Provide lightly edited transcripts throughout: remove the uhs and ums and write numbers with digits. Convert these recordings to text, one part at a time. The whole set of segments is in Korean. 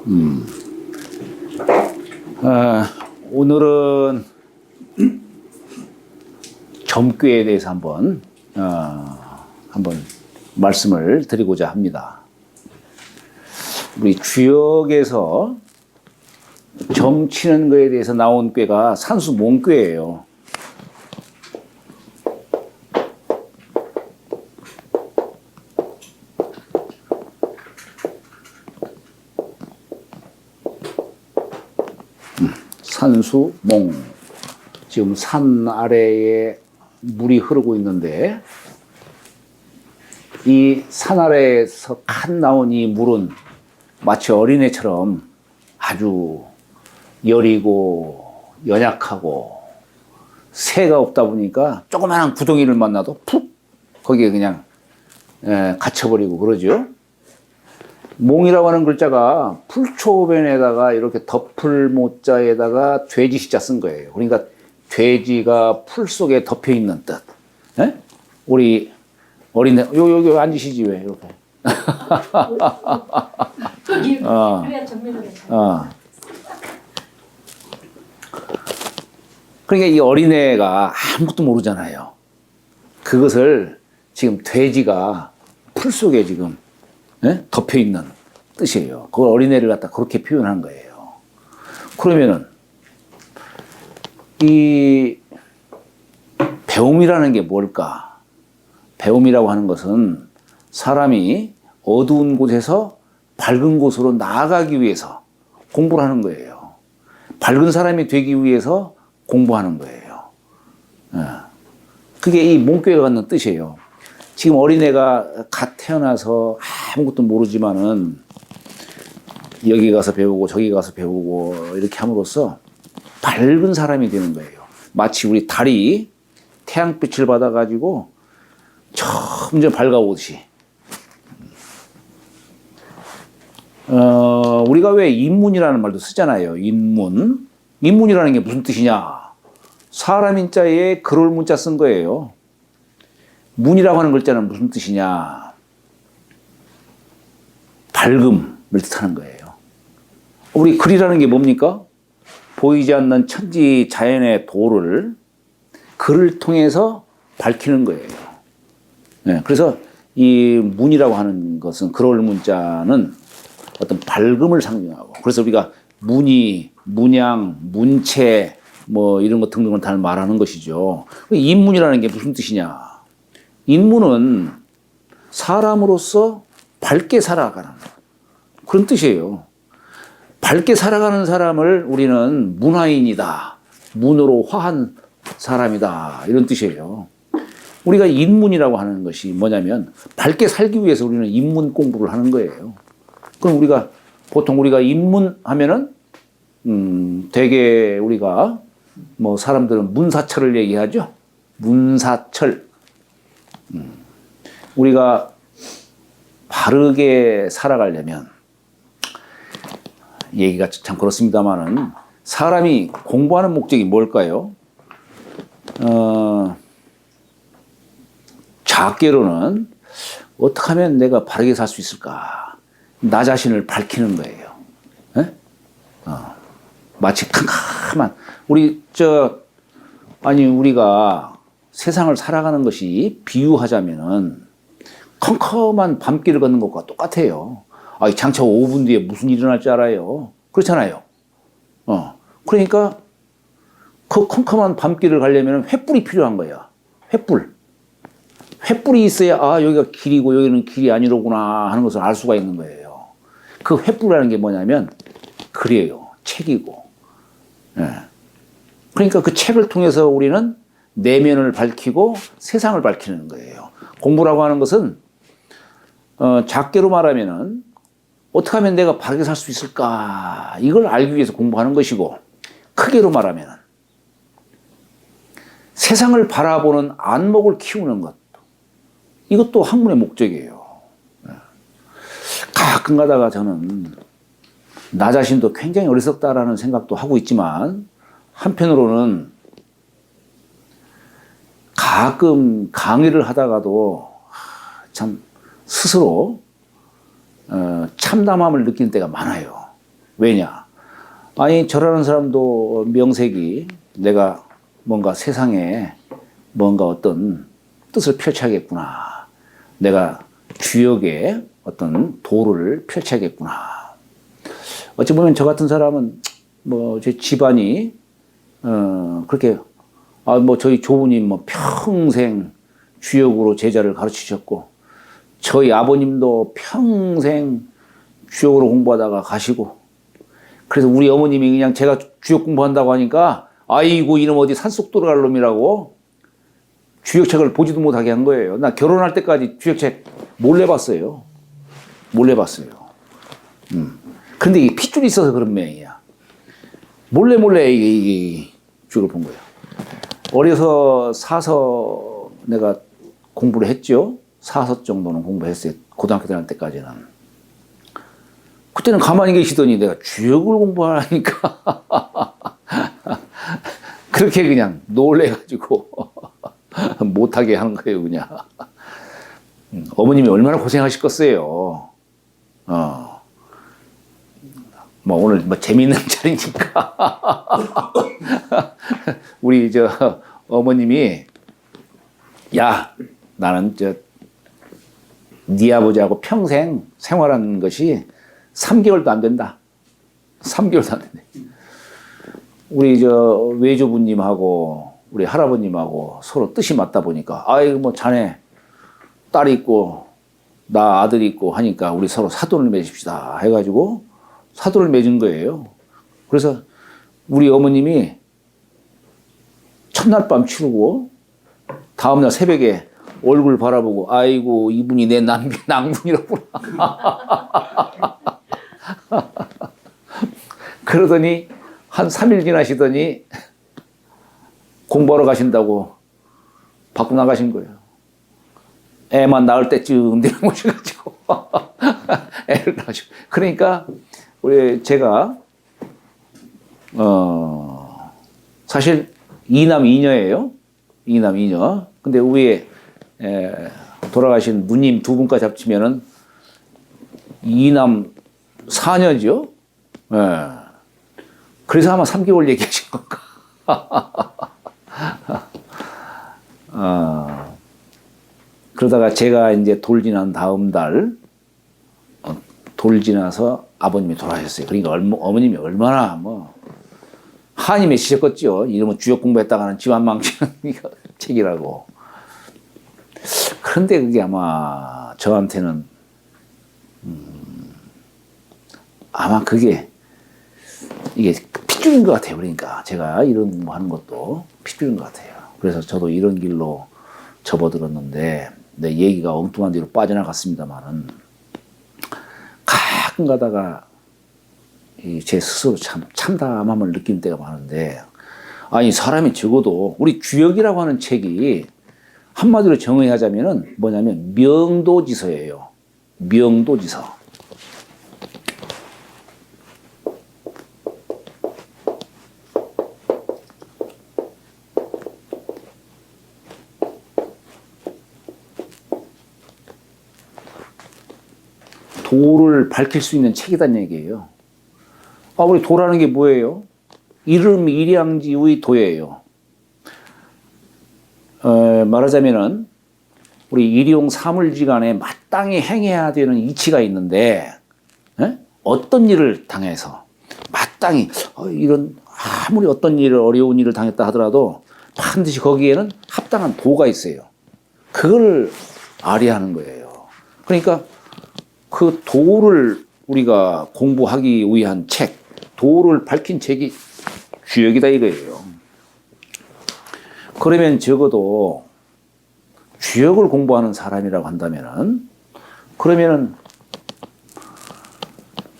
음. 오늘은 점괘에 대해서 한번 말씀을 드리고자 합니다. 우리 주역에서 점 치는 거에 대해서 나온 꾀가 산수 몽꾀예요. 산수몽. 지금 산 아래에 물이 흐르고 있는데 이 산 아래에서 칸 나온 이 물은 마치 어린애처럼 아주 여리고 연약하고 새가 없다 보니까 조그마한 구덩이를 만나도 푹 거기에 그냥 갇혀버리고 그러죠. 몽이라고 하는 글자가 풀초변에다가 이렇게 덮을 모자에다가 돼지 시자 쓴 거예요. 그러니까 돼지가 풀 속에 덮여 있는 뜻. 에? 우리 어린애 여기 앉으시지 왜 이렇게? 그러니까 이 어린애가 아무것도 모르잖아요. 그것을 지금 돼지가 풀 속에 지금 덮여 있는 뜻이에요. 그걸 어린애를 갖다 그렇게 표현한 거예요. 그러면은 이 배움이라는 게 뭘까? 배움이라고 하는 것은 사람이 어두운 곳에서 밝은 곳으로 나아가기 위해서 공부를 하는 거예요. 밝은 사람이 되기 위해서 공부하는 거예요. 그게 이 몽꾀가 갖는 뜻이에요. 지금 어린애가 갓 태어나서 아무것도 모르지만은 여기 가서 배우고 저기 가서 배우고 이렇게 함으로써 밝은 사람이 되는 거예요. 마치 우리 달이 태양빛을 받아가지고 점점 밝아오듯이. 우리가 왜 인문이라는 말도 쓰잖아요. 인문. 인문이라는 게 무슨 뜻이냐? 사람 인자에 글을 문자 쓴 거예요. 문이라고 하는 글자는 무슨 뜻이냐? 밝음을 뜻하는 거예요. 우리 글이라는 게 뭡니까? 보이지 않는 천지 자연의 도를 글을 통해서 밝히는 거예요. 네, 그래서 이 문이라고 하는 것은 글을 문자는 어떤 밝음을 상징하고, 그래서 우리가 문이, 문양, 문체 뭐 이런 것 등등을 다 말하는 것이죠. 인문이라는 게 무슨 뜻이냐? 인문은 사람으로서 밝게 살아가는 그런 뜻이에요. 밝게 살아가는 사람을 우리는 문화인이다. 문으로 화한 사람이다. 이런 뜻이에요. 우리가 인문이라고 하는 것이 뭐냐면 밝게 살기 위해서 우리는 인문 공부를 하는 거예요. 그럼 보통 우리가 인문하면은 되게 우리가 뭐 사람들은 문사철을 얘기하죠. 문사철. 우리가 바르게 살아가려면 얘기가 참 그렇습니다만은 사람이 공부하는 목적이 뭘까요? 작게로는 어떻게 하면 내가 바르게 살 수 있을까? 나 자신을 밝히는 거예요. 마치 캄캄한 우리가 세상을 살아가는 것이 비유하자면은 컴컴한 밤길을 걷는 것과 똑같아요. 장차 5분 뒤에 무슨 일이 일어날 줄 알아요? 그렇잖아요. 그러니까 그 컴컴한 밤길을 가려면 횃불이 필요한 거야. 횃불이 있어야 여기가 길이고 여기는 길이 아니로구나 하는 것을 알 수가 있는 거예요. 그 횃불이라는 게 뭐냐면 글이에요. 책이고. 그러니까 그 책을 통해서 우리는 내면을 밝히고 세상을 밝히는 거예요. 공부라고 하는 것은 작게로 말하면은 어떻게 하면 내가 바르게 살 수 있을까? 이걸 알기 위해서 공부하는 것이고, 크게로 말하면은 세상을 바라보는 안목을 키우는 것. 이것도 학문의 목적이에요. 가끔 가다가 저는 나 자신도 굉장히 어리석다라는 생각도 하고 있지만 한편으로는 가끔 강의를 하다가도 참 스스로 참담함을 느끼는 때가 많아요. 왜냐? 아니, 저라는 사람도 명색이 내가 뭔가 세상에 뭔가 어떤 뜻을 펼쳐야겠구나. 내가 주역의 어떤 도를 펼쳐야겠구나. 어찌 보면 저 같은 사람은 뭐 제 집안이 그렇게 뭐 저희 조부님 뭐 평생 주역으로 제자를 가르치셨고 저희 아버님도 평생 주역으로 공부하다가 가시고 그래서 우리 어머님이 그냥 제가 주역 공부한다고 하니까 아이고 이놈 어디 산속 들어갈 놈이라고 주역책을 보지도 못하게 한 거예요. 나 결혼할 때까지 주역책 몰래 봤어요. 몰래 봤어요. 근데 이게 핏줄이 있어서 그런 모양이야. 몰래 이 주역을 본 거예요. 어려서 사서 내가 공부를 했죠. 사서 정도는 공부했어요. 고등학교 다닐 때까지는. 그때는 가만히 계시더니 내가 주역을 공부하니까 그렇게 그냥 놀래가지고 못하게 하는 거예요, 그냥. 어머님이 얼마나 고생하셨겠어요. 뭐 오늘 뭐 재미있는 자리니까 우리 저 어머님이 야 나는 저 네 아버지하고 평생 생활하는 것이 3개월도 안 된다. 3개월도 안 된다. 우리 저 외조부님하고 우리 할아버님하고 서로 뜻이 맞다 보니까 아이고 뭐 자네 딸이 있고 나 아들이 있고 하니까 우리 서로 사돈을 맺읍시다 해가지고 사돈을 맺은 거예요. 그래서 우리 어머님이 첫날 밤 치르고 다음날 새벽에 얼굴 바라보고 아이고 이분이 내 낭분이라구나 그러더니 한 3일 지나시더니 공부하러 가신다고 밖으로 나가신 거예요. 애만 낳을 때쯤 되는 모셔가지고 애를 낳으시고 그러니까 우리 제가 사실 이남 이녀예요. 이남 이녀. 근데 위에 돌아가신 누님 두 분까지 합치면은 이남 4녀죠. 그래서 아마 3개월 얘기하신 건가. 그러다가 제가 이제 돌 지난 다음 달, 돌 지나서 아버님이 돌아가셨어요. 그러니까 어머님이 얼마나 뭐, 한이 맺히셨겠죠. 이러면 주역 공부했다가는 집안 망치는 책이라고. 그런데 그게 아마 저한테는, 아마 그게, 이게 핏줄인 것 같아요. 그러니까 제가 이런 뭐 하는 것도 핏줄인 것 같아요. 그래서 저도 이런 길로 접어들었는데, 내 얘기가 엉뚱한 데로 빠져나갔습니다만은, 가끔 가다가 제 스스로 참 참담함을 느끼는 때가 많은데, 아니, 사람이 적어도 우리 주역이라고 하는 책이 한마디로 정의하자면은 뭐냐면 명도지서예요. 명도지서. 도를 밝힐 수 있는 책이란 얘기예요. 우리 도라는 게 뭐예요? 이름 일양지의 도예요. 말하자면은 우리 일용 사물지간에 마땅히 행해야 되는 이치가 있는데 어떤 일을 당해서 마땅히 이런 아무리 어떤 일을 어려운 일을 당했다 하더라도 반드시 거기에는 합당한 도가 있어요. 그걸 알아야 하는 거예요. 그러니까 그 도를 우리가 공부하기 위한 책, 도를 밝힌 책이 주역이다 이거예요. 그러면 적어도 주역을 공부하는 사람이라고 한다면은 그러면은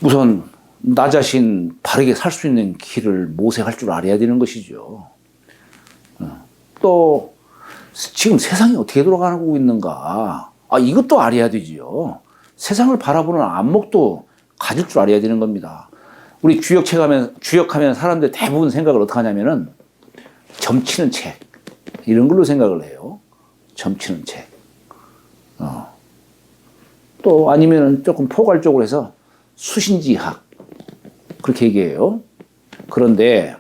우선 나 자신 바르게 살 수 있는 길을 모색할 줄 알아야 되는 것이죠. 또 지금 세상이 어떻게 돌아가고 있는가? 이것도 알아야 되지요. 세상을 바라보는 안목도 가질 줄 알아야 되는 겁니다. 우리 주역하면 사람들 대부분 생각을 어떻게 하냐면은 점치는 책 이런 걸로 생각을 해요. 점치는 책. 또 아니면은 조금 포괄적으로 해서 수신지학 그렇게 얘기해요. 그런데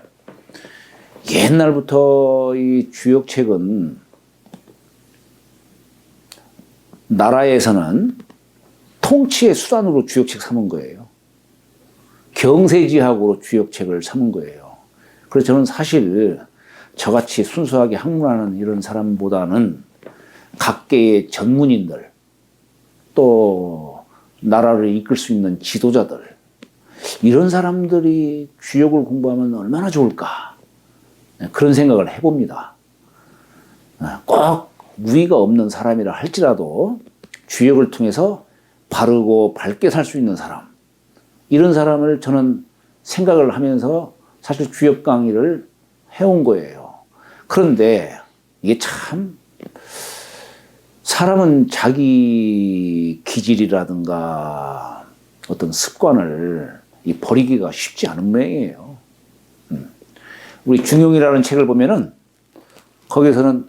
옛날부터 이 주역책은 나라에서는 통치의 수단으로 주역책 삼은 거예요. 경세지학으로 주역책을 삼은 거예요. 그래서 저는 사실 저같이 순수하게 학문하는 이런 사람보다는 각계의 전문인들, 또 나라를 이끌 수 있는 지도자들, 이런 사람들이 주역을 공부하면 얼마나 좋을까, 그런 생각을 해봅니다. 꼭 우위가 없는 사람이라 할지라도 주역을 통해서 바르고 밝게 살 수 있는 사람, 이런 사람을 저는 생각을 하면서 사실 주역 강의를 해온 거예요. 그런데 이게 참, 사람은 자기 기질이라든가 어떤 습관을 버리기가 쉽지 않은 모양이에요. 우리 중용이라는 책을 보면은 거기서는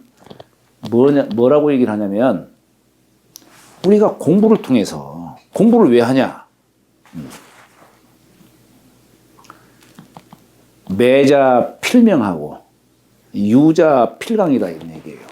뭐라고 얘기를 하냐면, 우리가 공부를 통해서, 공부를 왜 하냐? 매자 필명하고 유자 필강이다, 이런 얘기예요.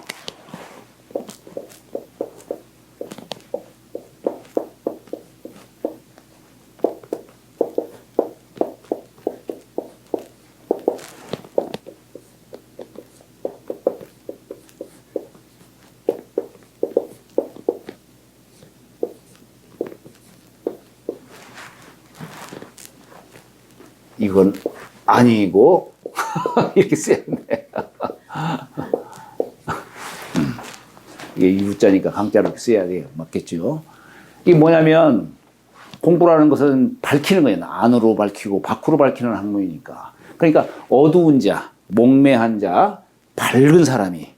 이건 아니고 이렇게 써야겠네. 이게 유자니까 강자로 이렇게 써야 돼요. 맞겠죠? 이게 뭐냐면, 공부라는 것은 밝히는 거예요. 안으로 밝히고 밖으로 밝히는 학문이니까. 그러니까 어두운 자, 목매한 자, 밝은 사람이,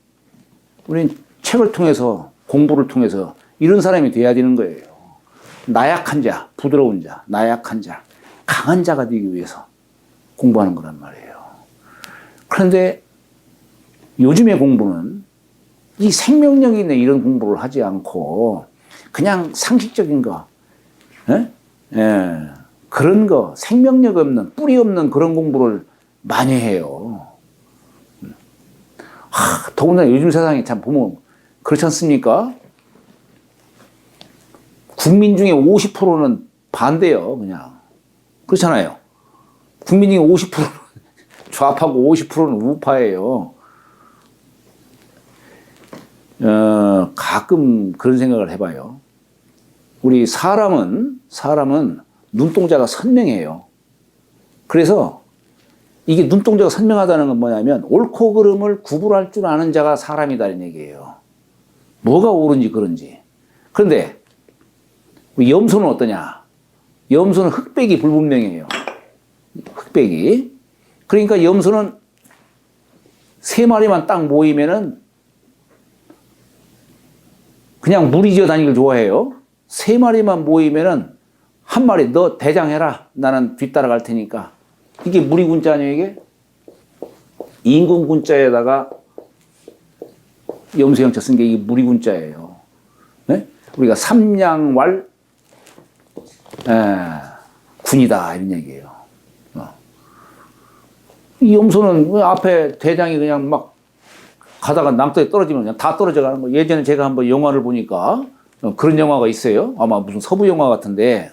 우리는 책을 통해서, 공부를 통해서 이런 사람이 돼야 되는 거예요. 나약한 자, 부드러운 자, 나약한 자, 강한 자가 되기 위해서 공부하는 거란 말이에요. 그런데 요즘의 공부는 이 생명력 있는 이런 공부를 하지 않고 그냥 상식적인 거, 그런 거, 생명력 없는, 뿌리 없는 그런 공부를 많이 해요. 더구나 요즘 세상에 참 보면 그렇지 않습니까? 국민 중에 50%는 반대요, 그냥. 그렇잖아요. 국민 중에 50%는 좌파고 50%는 우파예요. 가끔 그런 생각을 해봐요. 우리 사람은 눈동자가 선명해요. 그래서 이게 눈동자가 선명하다는 건 뭐냐면, 옳고 그름을 구분할 줄 아는 자가 사람이다는 얘기예요. 뭐가 옳은지 그런지. 그런데 우리 염소는 어떠냐? 염소는 흑백이 불분명해요. 흑백이. 그러니까 염소는 3마리만 딱 모이면은 그냥 무리지어 다니길 좋아해요. 3마리만 모이면은 한 마리, 너 대장해라. 나는 뒤따라갈 테니까. 이게 무리군자 아니에요, 이게? 인군군자에다가 염소형자 쓴 게 이게 무리군자예요. 네? 우리가 삼양왈 군이다, 이런 얘기예요. 이 염소는 앞에 대장이 그냥 막 가다가 낭떠에 떨어지면 그냥 다 떨어져 가는 거. 예전에 제가 한번 영화를 보니까 그런 영화가 있어요. 아마 무슨 서부 영화 같은데,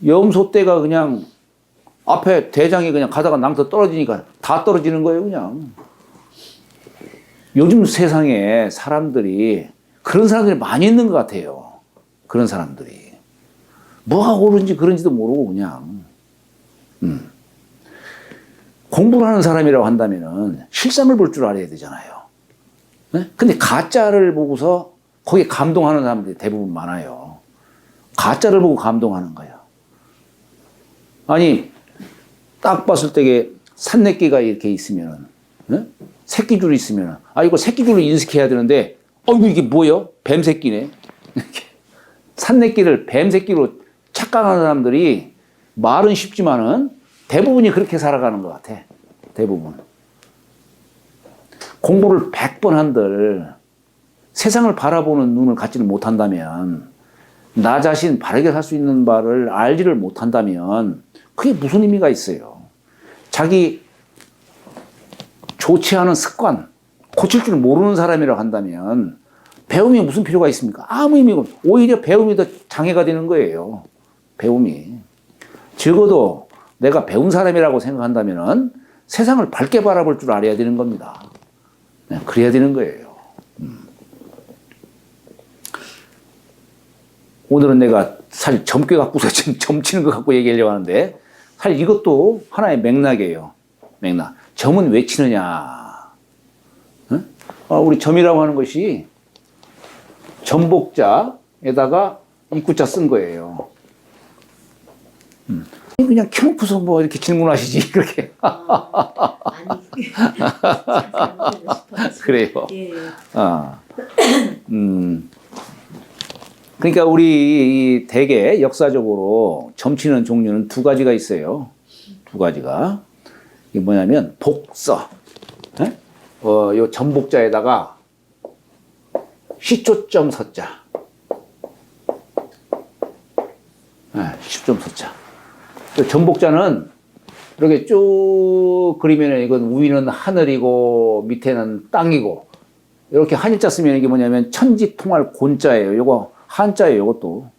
염소 떼가 그냥 앞에 대장이 그냥 가다가 낭떠 떨어지니까 다 떨어지는 거예요, 그냥. 요즘 세상에 사람들이, 그런 사람들이 많이 있는 것 같아요. 그런 사람들이. 뭐가 옳은지 그런지도 모르고 그냥. 공부를 하는 사람이라고 한다면은 실상을 볼 줄 알아야 되잖아요. 네? 근데 가짜를 보고서 거기에 감동하는 사람들이 대부분 많아요. 가짜를 보고 감동하는 거예요. 아니, 딱 봤을 때 산내끼가 이렇게 있으면, 네? 새끼줄이 있으면, 이거 새끼줄을 인식해야 되는데, 이게 뭐예요? 뱀새끼네. 산내끼를 뱀새끼로 착각하는 사람들이 말은 쉽지만은 대부분이 그렇게 살아가는 것 같아. 대부분. 공부를 100번 한들 세상을 바라보는 눈을 갖지를 못한다면, 나 자신 바르게 살 수 있는 바를 알지를 못한다면 그게 무슨 의미가 있어요? 자기 좋지 않은 습관, 고칠 줄 모르는 사람이라고 한다면 배움이 무슨 필요가 있습니까? 아무 의미가 없어요. 오히려 배움이 더 장애가 되는 거예요. 배움이. 적어도 내가 배운 사람이라고 생각한다면 세상을 밝게 바라볼 줄 알아야 되는 겁니다. 네, 그래야 되는 거예요. 오늘은 내가 사실 젊게 갖고서 지금 점치는 것 갖고 얘기하려고 하는데 사실 이것도 하나의 맥락이에요. 맥락. 점은 왜 치느냐. 응? 우리 점이라고 하는 것이 전복자에다가 입구자 쓴 거예요. 그냥 켜놓고서 뭐 이렇게 질문하시지, 그렇게. 아니, 그래요. 예. 그러니까 우리 대개 역사적으로 점치는 종류는 두 가지가 있어요. 두 가지가. 이게 뭐냐면 복서. 요 전복자에다가 시초점 서자. 시초점 서자. 전복자는 이렇게 쭉 그리면 이건 위는 하늘이고 밑에는 땅이고 이렇게 한일자 쓰면 이게 뭐냐면 천지통할 곤자예요. 요거 한자예요. 요것도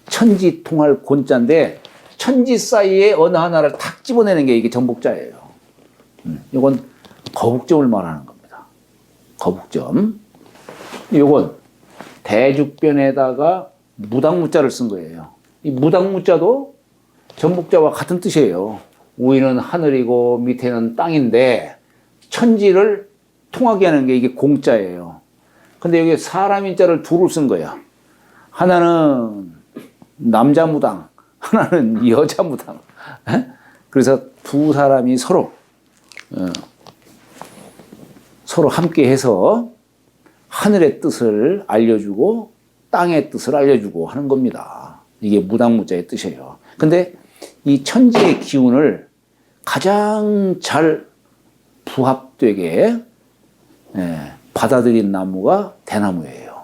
천지통할 곤자인데 천지 사이에 어느 하나를 탁 집어내는 게 이게 전복자예요. 요건 거북점을 말하는 겁니다. 거북점. 요건 대죽변에다가 무당무자를 쓴 거예요. 이 무당무자도 전복자와 같은 뜻이에요. 위는 하늘이고 밑에는 땅인데 천지를 통하게 하는 게 이게 공자예요. 근데 여기 사람인자를 두루 쓴 거야. 하나는 남자 무당, 하나는 여자 무당. 그래서 두 사람이 서로 함께 해서 하늘의 뜻을 알려주고 땅의 뜻을 알려주고 하는 겁니다. 이게 무당무자의 뜻이에요. 근데 이 천지의 기운을 가장 잘 부합되게 받아들인 나무가 대나무예요.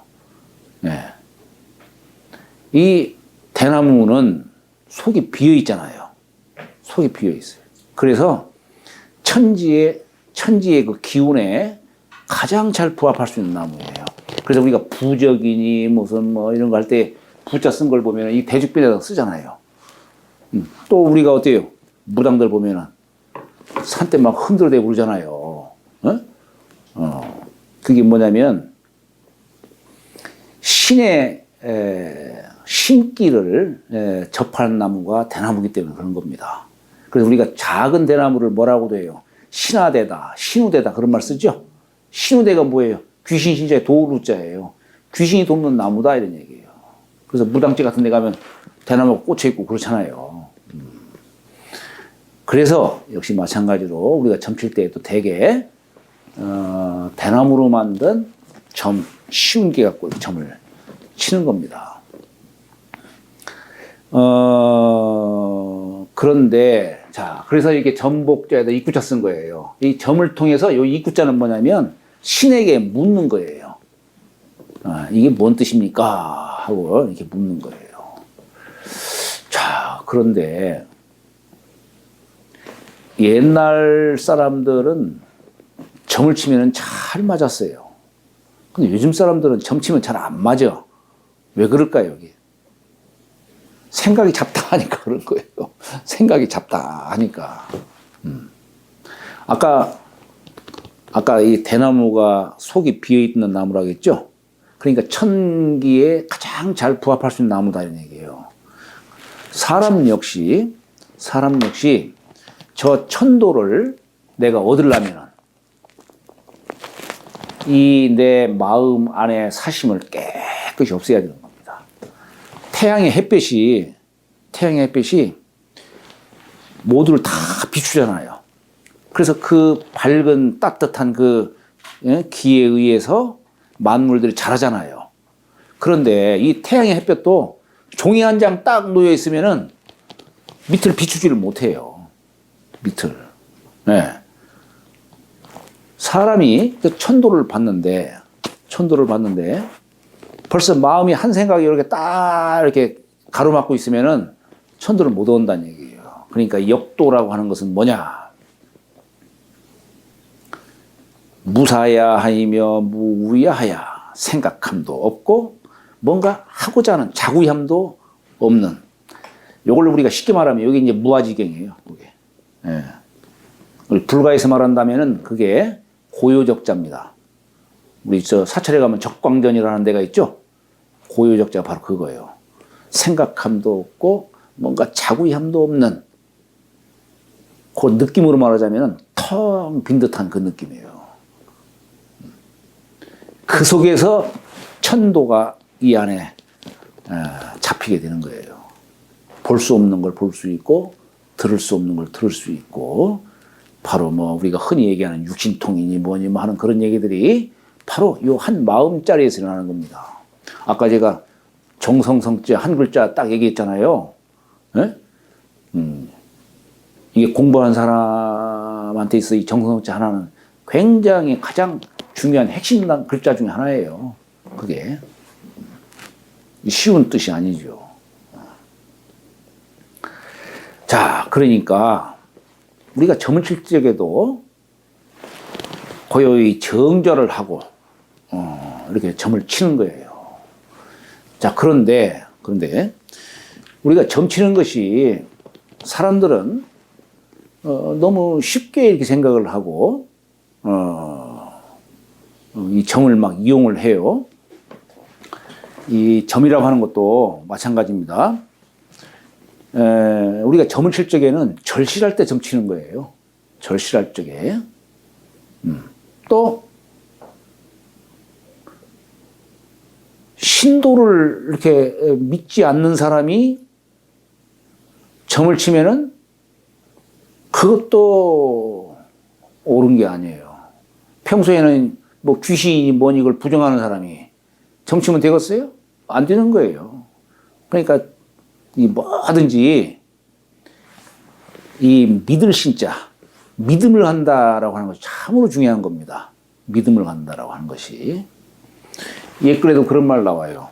이 대나무는 속이 비어 있잖아요. 속이 비어 있어요. 그래서 천지의 그 기운에 가장 잘 부합할 수 있는 나무예요. 그래서 우리가 부적이니 무슨 뭐 이런 거 할 때 부자 쓴 걸 보면 이 대죽변에다 쓰잖아요. 또 우리가 어때요? 무당들 보면은 산때 막 흔들어대고 그러잖아요. 그게 뭐냐면 신의 신기를 접하는 나무가 대나무이기 때문에 그런 겁니다. 그래서 우리가 작은 대나무를 뭐라고도 해요? 신화대다, 신우대다 그런 말 쓰죠? 신우대가 뭐예요? 귀신 신자의 도루자예요. 귀신이 돕는 나무다 이런 얘기예요. 그래서 무당집 같은 데 가면 대나무가 꽂혀 있고 그렇잖아요. 그래서 역시 마찬가지로 우리가 점칠 때도 대개 대나무로 만든 점, 쉬운 게 갖고 점을 치는 겁니다. 그런데 자, 그래서 이렇게 전복자에다 입구자 쓴 거예요. 이 점을 통해서 이 입구자는 뭐냐면 신에게 묻는 거예요. 이게 뭔 뜻입니까? 하고 이렇게 묻는 거예요. 자, 그런데 옛날 사람들은 점을 치면 잘 맞았어요. 근데 요즘 사람들은 점 치면 잘 안 맞아. 왜 그럴까요, 이게? 생각이 잡다 하니까 그런 거예요. 생각이 잡다 하니까. 아까 이 대나무가 속이 비어있는 나무라고 했죠? 그러니까 천기에 가장 잘 부합할 수 있는 나무다, 이런 얘기예요. 사람 역시 저 천도를 내가 얻으려면 이 내 마음 안에 사심을 깨끗이 없애야 되는 겁니다. 태양의 햇빛이 모두를 다 비추잖아요. 그래서 그 밝은 따뜻한 그 기에 의해서 만물들이 자라잖아요. 그런데 이 태양의 햇볕도 종이 한 장 딱 놓여 있으면은 밑을 비추지를 못해요. 밑을. 사람이 그 천도를 봤는데 벌써 마음이 한 생각이 이렇게 딱 이렇게 가로막고 있으면은 천도를 못 얻는다는 얘기예요. 그러니까 역도라고 하는 것은 뭐냐? 무사야하이며 무우야하야, 생각함도 없고 뭔가 하고자 하는 자구함도 없는, 요걸 우리가 쉽게 말하면 여기 이제 무아지경이에요. 그게. 예. 불가에서 말한다면은 그게 고요적자입니다. 우리 저 사찰에 가면 적광전이라는 데가 있죠. 고요적자가 바로 그거예요. 생각함도 없고 뭔가 자구함도 없는, 그 느낌으로 말하자면 텅 빈 듯한 그 느낌이에요. 그 속에서 천도가 이 안에 잡히게 되는 거예요. 볼 수 없는 걸 볼 수 있고 들을 수 없는 걸 들을 수 있고, 바로 뭐 우리가 흔히 얘기하는 육신통이니 뭐니 뭐 하는 그런 얘기들이 바로 이 한 마음자리에서 일어나는 겁니다. 아까 제가 정성성자 한 글자 딱 얘기했잖아요. 예? 이게 공부하는 사람한테 있어 이 정성성자 하나는 굉장히 가장 중요한 핵심 글자 중에 하나예요. 그게 쉬운 뜻이 아니죠. 자, 그러니까 우리가 점을 칠 적에도 고요히 정절을 하고 이렇게 점을 치는 거예요. 자, 그런데 우리가 점 치는 것이 사람들은 너무 쉽게 이렇게 생각을 하고 이 점을 막 이용을 해요. 이 점이라고 하는 것도 마찬가지입니다. 우리가 점을 칠 적에는 절실할 때 점 치는 거예요. 절실할 적에. 또 신도를 이렇게 믿지 않는 사람이 점을 치면은 그것도 옳은 게 아니에요. 평소에는 뭐 귀신이 뭐니 이걸 부정하는 사람이 점 치면 되겠어요? 안 되는 거예요. 그러니까 이 뭐든지 이 믿을 신자, 믿음을 한다라고 하는 것이 참으로 중요한 겁니다. 믿음을 한다라고 하는 것이. 옛글에도 그런 말 나와요.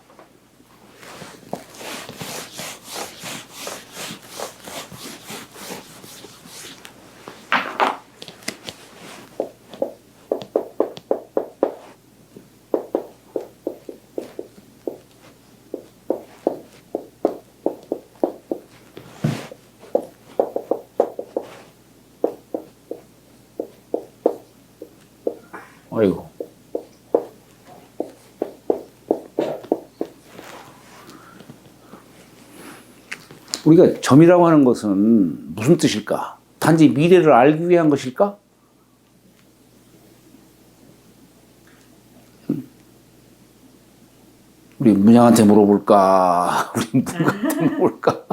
아이고. 우리가 점이라고 하는 것은 무슨 뜻일까? 단지 미래를 알기 위한 것일까? 우리 문양한테 물어볼까? 우리 누구한테 물어볼까?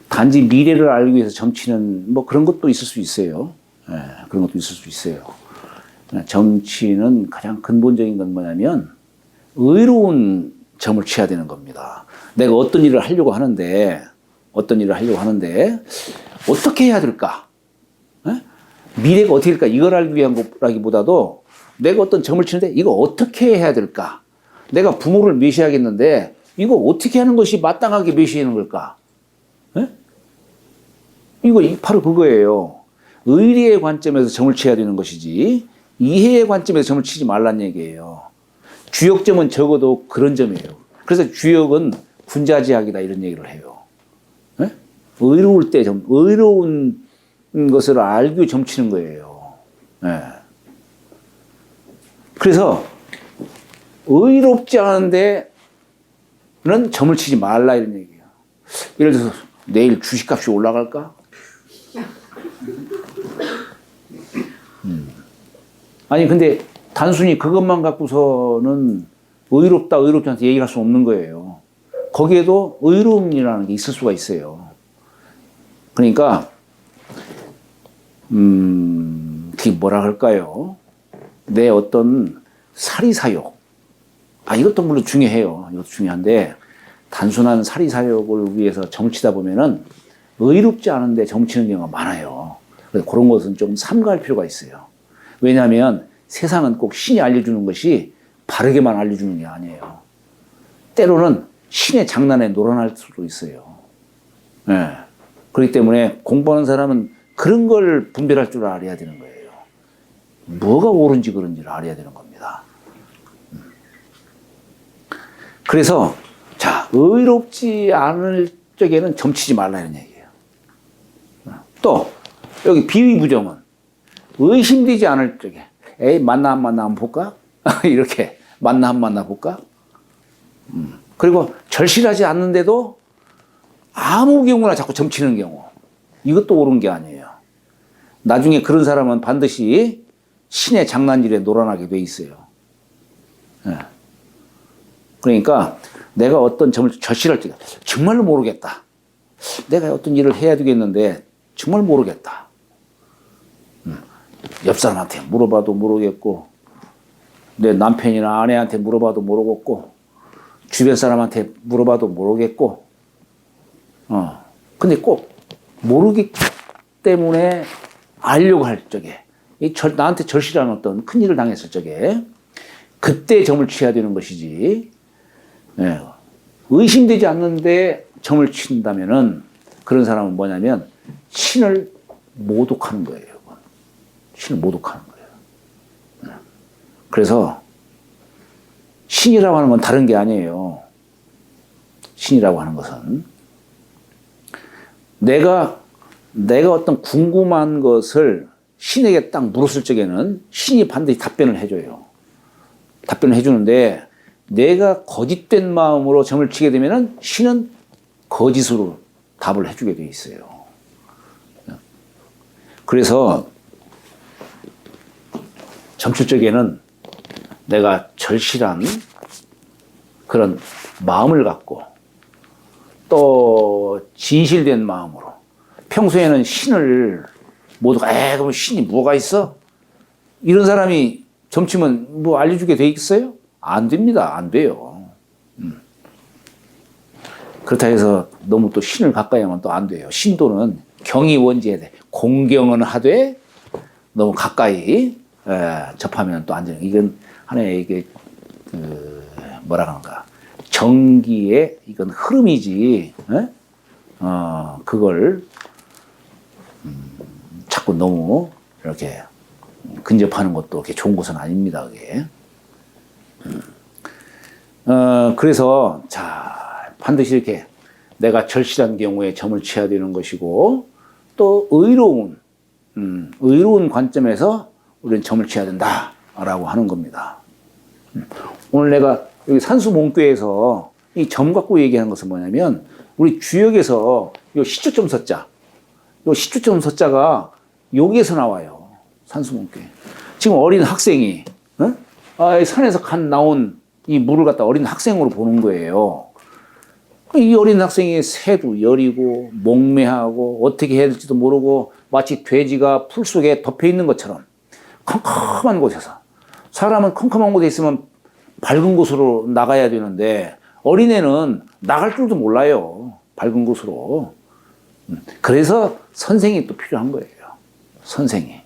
단지 미래를 알기 위해서 점치는 뭐 그런 것도 있을 수 있어요. 그런 것도 있을 수 있어요. 점치는 가장 근본적인 건 뭐냐면 의로운 점을 쳐야 되는 겁니다. 내가 어떤 일을 하려고 하는데 어떻게 해야 될까? 미래가 어떻게 될까? 이걸 알기 위한 거라기보다도 내가 어떤 점을 치는데 이거 어떻게 해야 될까? 내가 부모를 묘시하겠는데 이거 어떻게 하는 것이 마땅하게 묘시하는 걸까? 이거 바로 그거예요. 의리의 관점에서 점을 쳐야 되는 것이지 이해의 관점에서 점을 치지 말란 얘기예요. 주역점은 적어도 그런 점이에요. 그래서 주역은 군자지학이다 이런 얘기를 해요. 의로울 때 의로운 것을 알고 점치는 거예요. 그래서 의롭지 않은데는 점을 치지 말라 이런 얘기예요. 예를 들어서 내일 주식값이 올라갈까? 아니 근데 단순히 그것만 갖고서는 의롭다 의롭지 않다 얘기할 수 없는 거예요. 거기에도 의로움이라는 게 있을 수가 있어요. 그러니까 그게 뭐라 할까요? 내 어떤 사리사욕, 이것도 물론 중요해요. 이것도 중요한데 단순한 사리사욕을 위해서 점치다 보면은 의롭지 않은데 점치는 경우가 많아요. 그래서 그런 것은 좀 삼가할 필요가 있어요. 왜냐하면 세상은 꼭 신이 알려주는 것이 바르게만 알려주는 게 아니에요. 때로는 신의 장난에 놀아날 수도 있어요. 예. 그렇기 때문에 공부하는 사람은 그런 걸 분별할 줄 알아야 되는 거예요. 뭐가 옳은지 그른지를 알아야 되는 겁니다. 그래서 자, 의롭지 않을 적에는 점치지 말라 이런 얘기예요. 또 여기 비위 부정은 의심되지 않을 적에 에이 만나 안 만나 한번 볼까? 이렇게 만나 한 만나 볼까? 그리고 절실하지 않는데도 아무 경우나 자꾸 점치는 경우, 이것도 옳은 게 아니에요. 나중에 그런 사람은 반드시 신의 장난질에 놀아나게 돼 있어요. 예. 그러니까 내가 어떤 점을 절실할 때 정말로 모르겠다. 내가 어떤 일을 해야 되겠는데 정말 모르겠다. 옆 사람한테 물어봐도 모르겠고, 내 남편이나 아내한테 물어봐도 모르겠고, 주변 사람한테 물어봐도 모르겠고, 근데 꼭 모르기 때문에 알려고 할 적에, 나한테 절실한 어떤 큰 일을 당했을 적에, 그때 점을 취해야 되는 것이지, 예, 의심되지 않는데 점을 친다면은 그런 사람은 뭐냐면 신을 모독하는 거예요. 신을 모독하는 거예요. 그래서 신이라고 하는 건 다른 게 아니에요. 신이라고 하는 것은 내가 어떤 궁금한 것을 신에게 딱 물었을 적에는 신이 반드시 답변을 해줘요. 답변을 해주는데 내가 거짓된 마음으로 점을 치게 되면은 신은 거짓으로 답을 해주게 돼 있어요. 그래서 점칠 적에는 내가 절실한 그런 마음을 갖고 또 진실된 마음으로 평소에는 신을 모두가 그럼 신이 뭐가 있어? 이런 사람이 점치면 뭐 알려주게 돼 있어요? 안 됩니다. 안 돼요. 그렇다 해서 너무 또 신을 가까이 하면 또 안 돼요. 신도는 경이 원지해야 돼. 공경은 하되 너무 가까이 접하면 또 안 돼요. 이건 하나의 이게 뭐라 그런가 정기의 이건 흐름이지. 그걸 자꾸 너무 이렇게 근접하는 것도 그렇게 좋은 것은 아닙니다. 그게. 그래서 자 반드시 이렇게 내가 절실한 경우에 점을 취해야 되는 것이고 또 의로운 관점에서 우리는 점을 취해야 된다라고 하는 겁니다. 오늘 내가 여기 산수몽교에서 이 점 갖고 얘기하는 것은 뭐냐면 우리 주역에서 요 시초점 서자, 요 시초점 서자가 여기에서 나와요. 산수몽교에. 지금 어린 학생이 산에서 나온 이 물을 갖다 어린 학생으로 보는 거예요. 이 어린 학생이 새도 여리고 목매하고 어떻게 해야 될지도 모르고 마치 돼지가 풀 속에 덮여 있는 것처럼 컴컴한 곳에서 사람은 컴컴한 곳에 있으면 밝은 곳으로 나가야 되는데 어린애는 나갈 줄도 몰라요. 밝은 곳으로. 그래서 선생이 또 필요한 거예요. 선생이.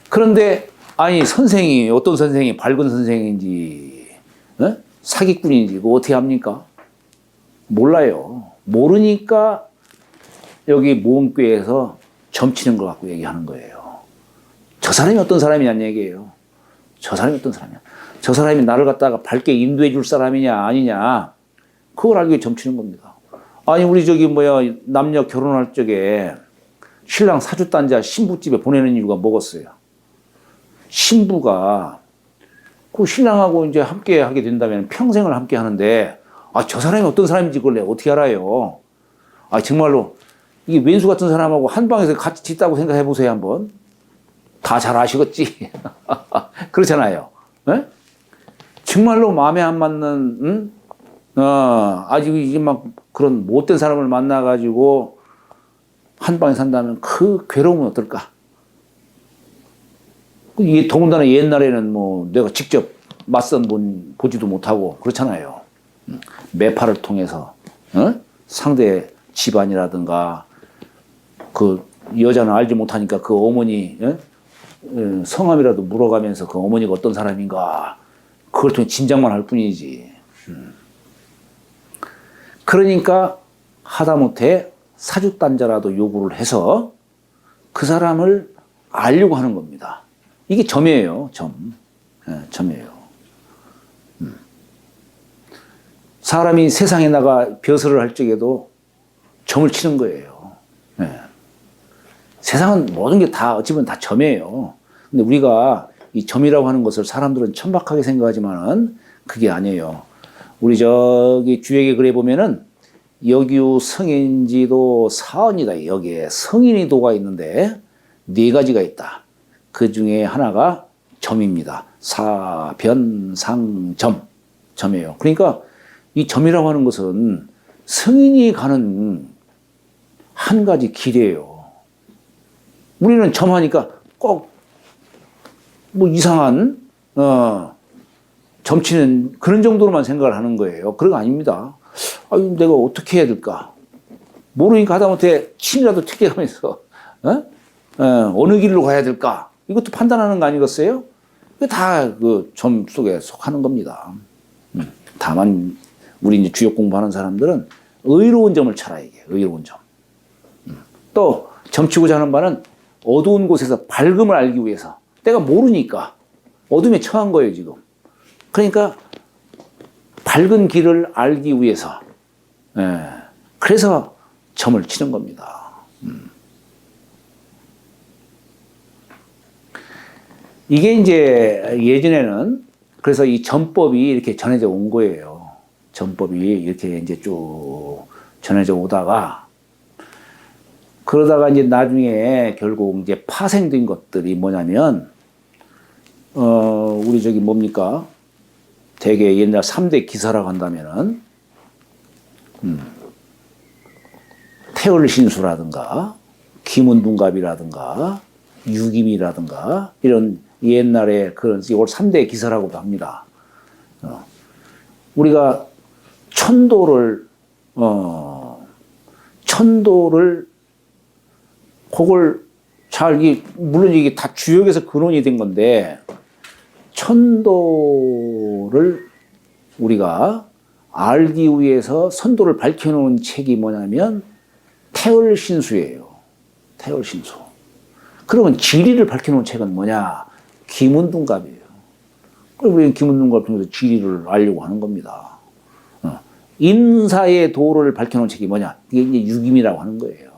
그런데 아니 선생이 어떤 선생이 밝은 선생인지 사기꾼인지 그거 어떻게 합니까? 몰라요. 모르니까 여기 모험교회에서 점치는 걸 갖고 얘기하는 거예요. 저 사람이 어떤 사람이냐는 얘기예요. 저 사람이 어떤 사람이냐. 저 사람이 나를 갖다가 밝게 인도해 줄 사람이냐 아니냐 그걸 알기 위해 점치는 겁니다. 아니 우리 남녀 결혼할 적에 신랑 사주단자 신부집에 보내는 이유가 뭐겠어요? 신부가 그 신랑하고 이제 함께 하게 된다면 평생을 함께 하는데 저 사람이 어떤 사람인지 그걸 내가 어떻게 알아요? 정말로 이게 왼수 같은 사람하고 한 방에서 같이 짓다고 생각해 보세요 한번. 다 잘 아시겠지? 그렇잖아요. 네? 정말로 마음에 안 맞는 아직 이제 막 그런 못된 사람을 만나가지고 한 방에 산다면 그 괴로움은 어떨까? 이게 더군다나 옛날에는 뭐 내가 직접 맞선 보지도 못하고 그렇잖아요. 매파를 통해서 상대 집안이라든가 그 여자는 알지 못하니까 그 어머니 성함이라도 물어가면서 그 어머니가 어떤 사람인가 그걸 통해 짐작만 할 뿐이지. 그러니까 하다못해 사주단자라도 요구를 해서 그 사람을 알려고 하는 겁니다. 이게 점이에요, 점. 점이에요. 사람이 세상에 나가 벼슬을 할 적에도 점을 치는 거예요. 세상은 모든 게 다 어찌 보면 다 점이에요. 근데 우리가 이 점이라고 하는 것을 사람들은 천박하게 생각하지만은 그게 아니에요. 우리 저기 주역에 글에 보면은 여기우 성인지도 사언이다. 여기에 성인이도가 있는데 네 가지가 있다. 그 중에 하나가 점입니다. 사변상점. 점이에요. 그러니까 이 점이라고 하는 것은 성인이 가는 한 가지 길이에요. 우리는 점하니까 꼭 뭐 이상한 점치는 그런 정도로만 생각을 하는 거예요. 그런 거 아닙니다. 아유, 내가 어떻게 해야 될까? 모르니까 하다못해 침이라도 튀겨가면서 어느 길로 가야 될까? 이것도 판단하는 거 아니겠어요? 다 그 점 속에 속하는 겁니다. 다만 우리 이제 주역 공부하는 사람들은 의로운 점을 찾아야 돼. 의로운 점. 또 점치고자 하는 바는 어두운 곳에서 밝음을 알기 위해서. 내가 모르니까 어둠에 처한 거예요, 지금. 그러니까 밝은 길을 알기 위해서. 그래서 점을 치는 겁니다. 이게 이제 예전에는 그래서 이 점법이 이렇게 전해져 온 거예요. 점법이 이렇게 이제 쭉 전해져 오다가 그러다가 이제 나중에 결국 이제 파생된 것들이 뭐냐면 우리 저기 뭡니까? 되게 옛날 3대 기사라고 한다면은 태월신수라든가 김은둔갑이라든가 유김이라든가 이런 옛날에 그런 이걸 3대 기사라고도 합니다. 우리가 천도를 그걸 잘 물론 이게 다 주역에서 근원이 된 건데 천도를 우리가 알기 위해서 선도를 밝혀놓은 책이 뭐냐면 태월신수예요. 태월신수. 그러면 지리를 밝혀놓은 책은 뭐냐? 김은둔갑이에요. 그럼 우리 김은둔갑을 통해서 지리를 알려고 하는 겁니다. 인사의 도를 밝혀놓은 책이 뭐냐? 이게 이제 유김이라고 하는 거예요.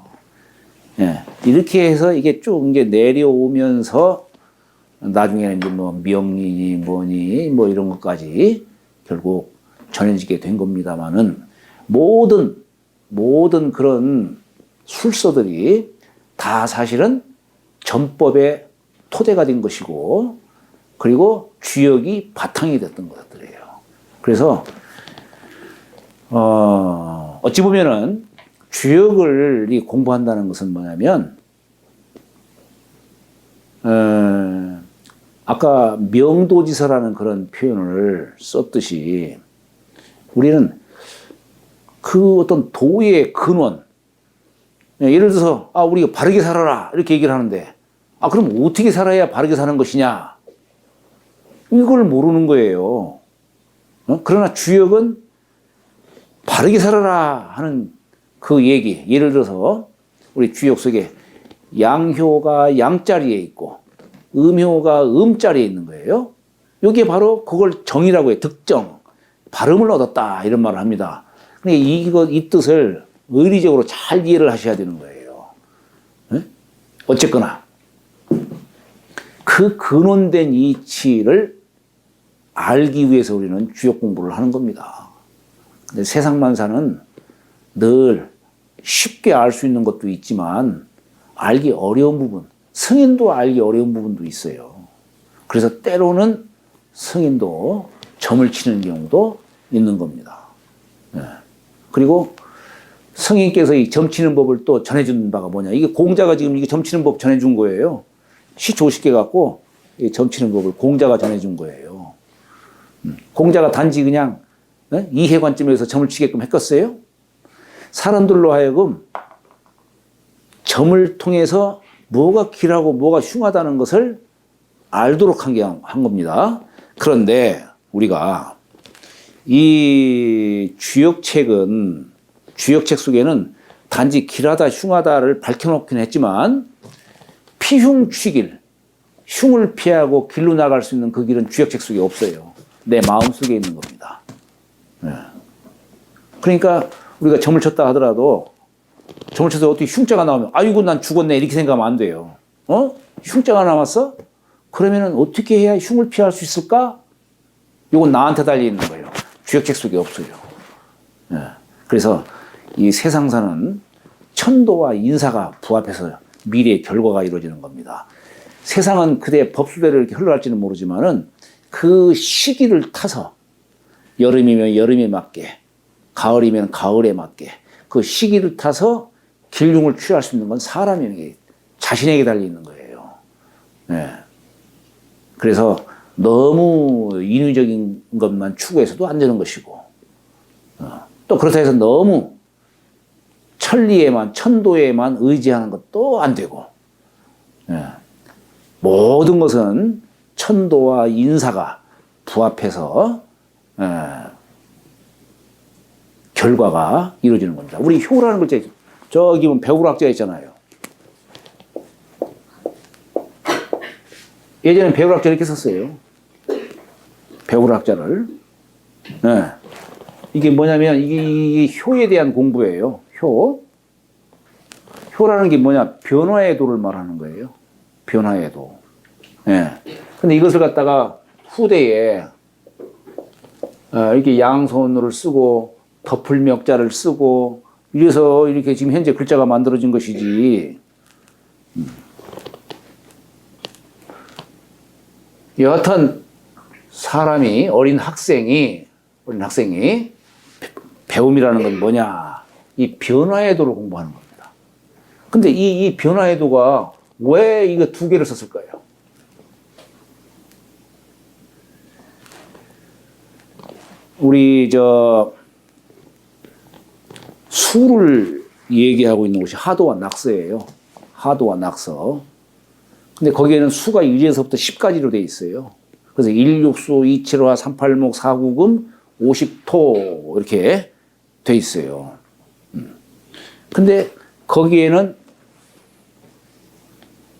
이렇게 해서 이게 쭉 이제 내려오면서 나중에는 이제 뭐 명리니 뭐니 뭐 이런 것까지 결국 전해지게 된 겁니다만은 모든 그런 술서들이 다 사실은 점법의 토대가 된 것이고 그리고 주역이 바탕이 됐던 것들이에요. 그래서 어찌 보면은 주역을 공부한다는 것은 뭐냐면 아까 명도지서라는 그런 표현을 썼듯이 우리는 그 어떤 도의 근원 예를 들어서 우리가 바르게 살아라 이렇게 얘기를 하는데 그럼 어떻게 살아야 바르게 사는 것이냐 이걸 모르는 거예요. 그러나 주역은 바르게 살아라 하는 그 얘기 예를 들어서 우리 주역 속에 양효가 양자리에 있고 음효가 음자리에 있는 거예요. 여기에 바로 그걸 정의라고 해요. 득정, 발음을 얻었다 이런 말을 합니다. 근데 이 뜻을 의리적으로 잘 이해를 하셔야 되는 거예요. 어쨌거나 그 근원된 이치를 알기 위해서 우리는 주역 공부를 하는 겁니다. 근데 세상만사는 늘 쉽게 알 수 있는 것도 있지만 알기 어려운 부분, 성인도 알기 어려운 부분도 있어요. 그래서 때로는 성인도 점을 치는 경우도 있는 겁니다. 그리고 성인께서 이 점치는 법을 또 전해준 바가 뭐냐. 이게 공자가 지금 이게 점치는 법 전해준 거예요. 시 50개 갖고 이 점치는 법을 공자가 전해준 거예요. 공자가 단지 그냥 이해관점에서 점을 치게끔 했겠어요? 사람들로 하여금 점을 통해서 뭐가 길하고 뭐가 흉하다는 것을 알도록 한 겁니다. 그런데 우리가 이 주역책 속에는 단지 길하다 흉하다를 밝혀놓긴 했지만 피흉취길, 흉을 피하고 길로 나갈 수 있는 그 길은 주역책 속에 없어요. 내 마음속에 있는 겁니다. 네. 그러니까 우리가 점을 쳤다 하더라도 점을 쳐서 어떻게 흉자가 나오면 아이고 난 죽었네 이렇게 생각하면 안 돼요. 흉자가 남았어? 그러면은 어떻게 해야 흉을 피할 수 있을까? 이건 나한테 달려 있는 거예요. 주역책 속에 없어요. 네. 그래서 이 세상사는 천도와 인사가 부합해서 미래의 결과가 이루어지는 겁니다. 세상은 그대의 법수대로 이렇게 흘러갈지는 모르지만은 그 시기를 타서 여름이면 여름에 맞게, 가을이면 가을에 맞게 그 시기를 타서 길흉을 취할 수 있는 건 사람에게 자신에게 달려 있는 거예요. 네. 그래서 너무 인위적인 것만 추구해서도 안 되는 것이고, 또 그렇다 해서 너무 천리에만, 천도에만 의지하는 것도 안 되고, 모든 것은 천도와 인사가 부합해서 결과가 이루어지는 겁니다. 우리 효라는 글자, 저기 보면 배우락자 있잖아요. 예전에 배우락자 이렇게 썼어요. 배우락자를. 네. 이게 뭐냐면 이게 효에 대한 공부예요. 효. 효라는 게 뭐냐? 변화의 도를 말하는 거예요. 변화의 도. 예. 근데 이것을 갖다가 후대에 이렇게 양손으로 쓰고 덮을멱자를 쓰고 이래서 이렇게 지금 현재 글자가 만들어진 것이지. 여하튼 사람이 어린 학생이 배움이라는 건 뭐냐? 이 변화의 도를 공부하는 겁니다. 근데 이 변화의 도가 왜 이거 두 개를 썼을까요? 우리 수를 얘기하고 있는 것이 하도와 낙서예요. 하도와 낙서. 근데 거기에는 수가 1에서부터 10까지로 돼 있어요. 그래서 1육수, 2칠화, 3팔목, 4구금, 50토 이렇게 돼 있어요. 근데 거기에는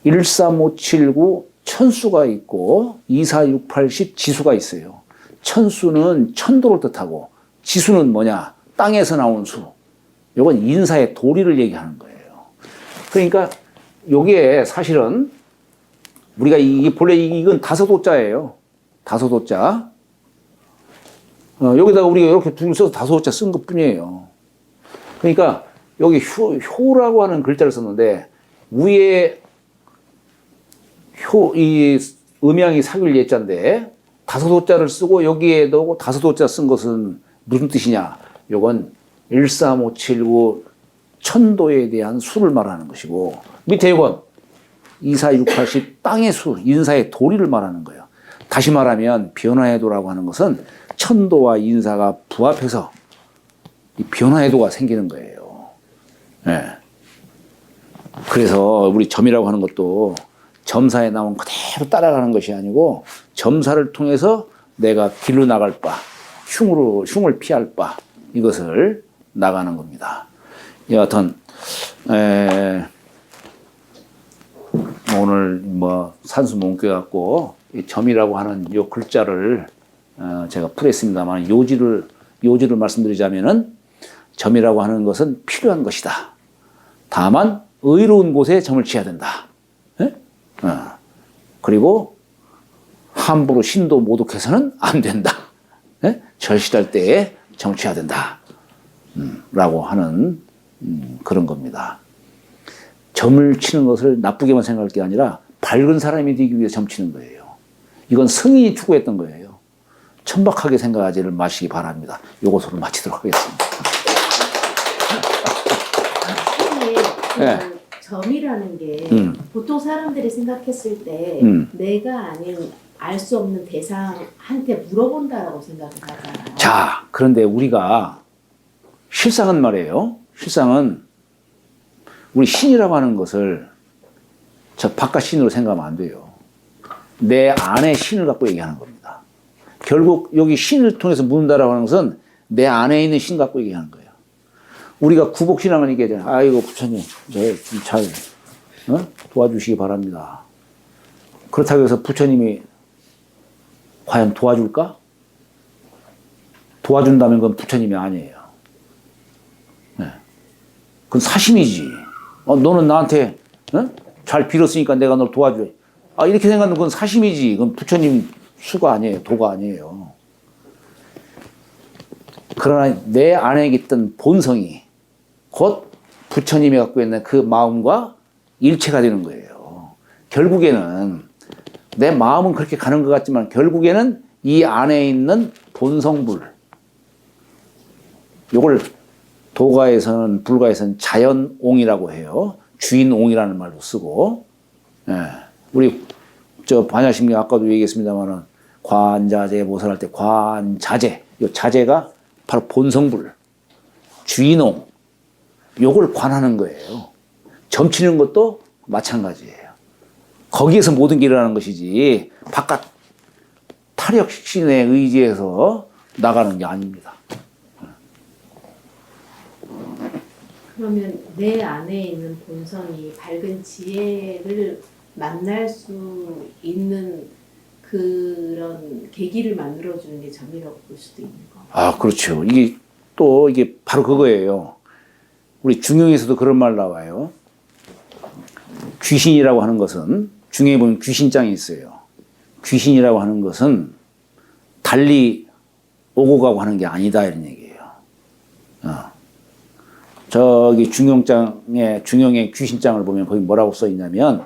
1, 3, 5, 7, 9 천수가 있고 2, 4, 6, 8, 10 지수가 있어요. 천수는 천도를 뜻하고 지수는 뭐냐? 땅에서 나온 수. 이건 인사의 도리를 얘기하는 거예요. 그러니까 요게 사실은 우리가 본래 이건 다섯호자예요. 다섯호자. 여기다가 우리가 이렇게 둘 써서 다섯호자 쓴 것 뿐이에요. 그러니까 여기 효라고 하는 글자를 썼는데 위에 이 음양이 사귈 예자인데 다섯호자를 쓰고 여기에 넣고 다섯호자 쓴 것은 무슨 뜻이냐? 요건 1, 3, 5, 7, 9 천도에 대한 수를 말하는 것이고 밑에 이건 2, 4, 6, 8, 10 땅의 수, 인사의 도리를 말하는 거예요. 다시 말하면 변화의 도라고 하는 것은 천도와 인사가 부합해서 이 변화의 도가 생기는 거예요. 네. 그래서 우리 점이라고 하는 것도 점사에 나온 그대로 따라가는 것이 아니고 점사를 통해서 내가 길로 나갈 바, 흉을 피할 바 이것을 나가는 겁니다. 여하튼 오늘 산수 몽교 갖고 점이라고 하는 요 글자를 제가 풀었습니다만 요지를 말씀드리자면은 점이라고 하는 것은 필요한 것이다. 다만 의로운 곳에 점을 치어야 된다. 그리고 함부로 신도 모독해서는 안 된다. 절실할 때에 점을 쳐야 된다. 라고 하는 그런 겁니다. 점을 치는 것을 나쁘게만 생각할 게 아니라 밝은 사람이 되기 위해서 점 치는 거예요. 이건 성인이 추구했던 거예요. 천박하게 생각하지를 마시기 바랍니다. 요것으로 마치도록 하겠습니다. 네. 점이라는 게 보통 사람들이 생각했을 때 내가 아닌 알 수 없는 대상한테 물어본다라고 생각을 하잖아요. 자, 그런데 우리가 실상은 말이에요. 실상은 우리 신이라고 하는 것을 저 바깥 신으로 생각하면 안 돼요. 내 안에 신을 갖고 얘기하는 겁니다. 결국 여기 신을 통해서 묻는다라고 하는 것은 내 안에 있는 신 갖고 얘기하는 거예요. 우리가 구복신앙을 얘기하잖아요. 아이고 부처님, 잘 도와주시기 바랍니다. 그렇다고 해서 부처님이 과연 도와줄까? 도와준다면 그건 부처님이 아니에요. 네. 그건 사심이지. 너는 나한테 잘 빌었으니까 내가 널 도와줘. 이렇게 생각하면 그건 사심이지. 그건 부처님 수가 아니에요. 도가 아니에요. 그러나 내 안에 있던 본성이 곧 부처님이 갖고 있는 그 마음과 일체가 되는 거예요. 결국에는 내 마음은 그렇게 가는 것 같지만 결국에는 이 안에 있는 본성불, 요걸 도가에서는 불가에서는 자연옹이라고 해요. 주인옹이라는 말도 쓰고, 우리 반야심경 아까도 얘기했습니다만은 관자재 모설할 때 관자재, 요 자재가 바로 본성불, 주인옹, 요걸 관하는 거예요. 점치는 것도 마찬가지예요. 거기에서 모든 게 일어나는 것이지 바깥 타력신에 의지해서 나가는 게 아닙니다. 그러면 내 안에 있는 본성이 밝은 지혜를 만날 수 있는 그런 계기를 만들어주는 게 점이라고 볼 수도 있는 거. 그렇죠. 이게 바로 그거예요. 우리 중용에서도 그런 말 나와요. 귀신이라고 하는 것은, 중용에 보면 귀신장이 있어요. 귀신이라고 하는 것은 달리 오고 가고 하는 게 아니다, 이런 얘기예요. 저기 중용의 귀신장을 보면 거기 뭐라고 써 있냐면,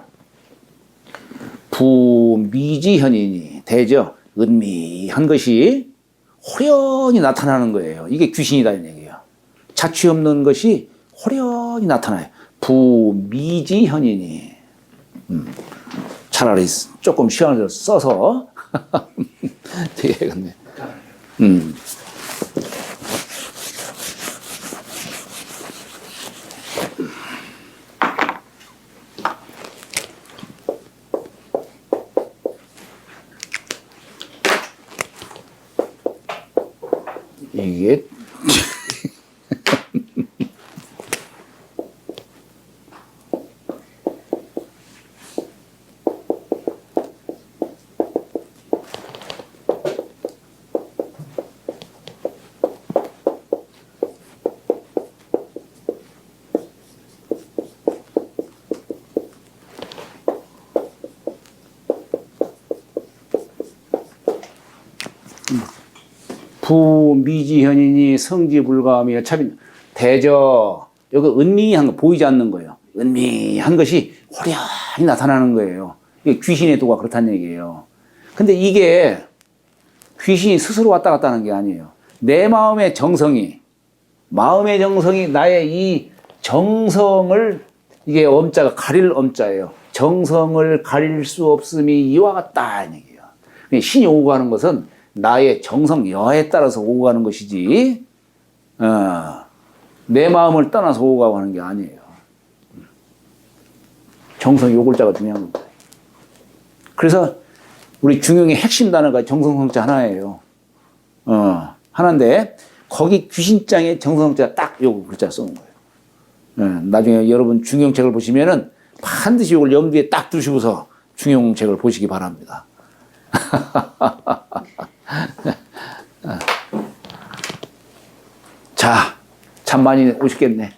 부미지현이니, 대저, 은미한 것이 호련히 나타나는 거예요. 이게 귀신이다, 이런 얘기예요. 자취 없는 것이 호련히 나타나요. 부미지현이니. 차라리 조금 시간을 써서 되겠네. 이게 부미지현이니 성지불가하며 차빈 대저, 여기 은미한 거 보이지 않는 거예요. 은미한 것이 호련히 나타나는 거예요. 이게 귀신의 도가 그렇다는 얘기예요. 근데 이게 귀신이 스스로 왔다 갔다 하는 게 아니에요. 내 마음의 정성이 나의 이 정성을, 이게 엄자가 가릴 엄자예요. 정성을 가릴 수 없음이 이와 같다, 이 얘기예요. 신이 오고 가는 것은 나의 정성 여하에 따라서 오고 가는 것이지, 내 마음을 떠나서 오고 가고 하는 게 아니에요. 정성 요 글자가 중요한 겁니다. 그래서 우리 중용의 핵심 단어가 정성성자 하나예요. 하나인데, 거기 귀신장에 정성성자 딱 요 글자 쓰는 거예요. 나중에 여러분 중용책을 보시면은 반드시 요걸 염두에 딱 두시고서 중용책을 보시기 바랍니다. 자, 참 많이 오셨겠네.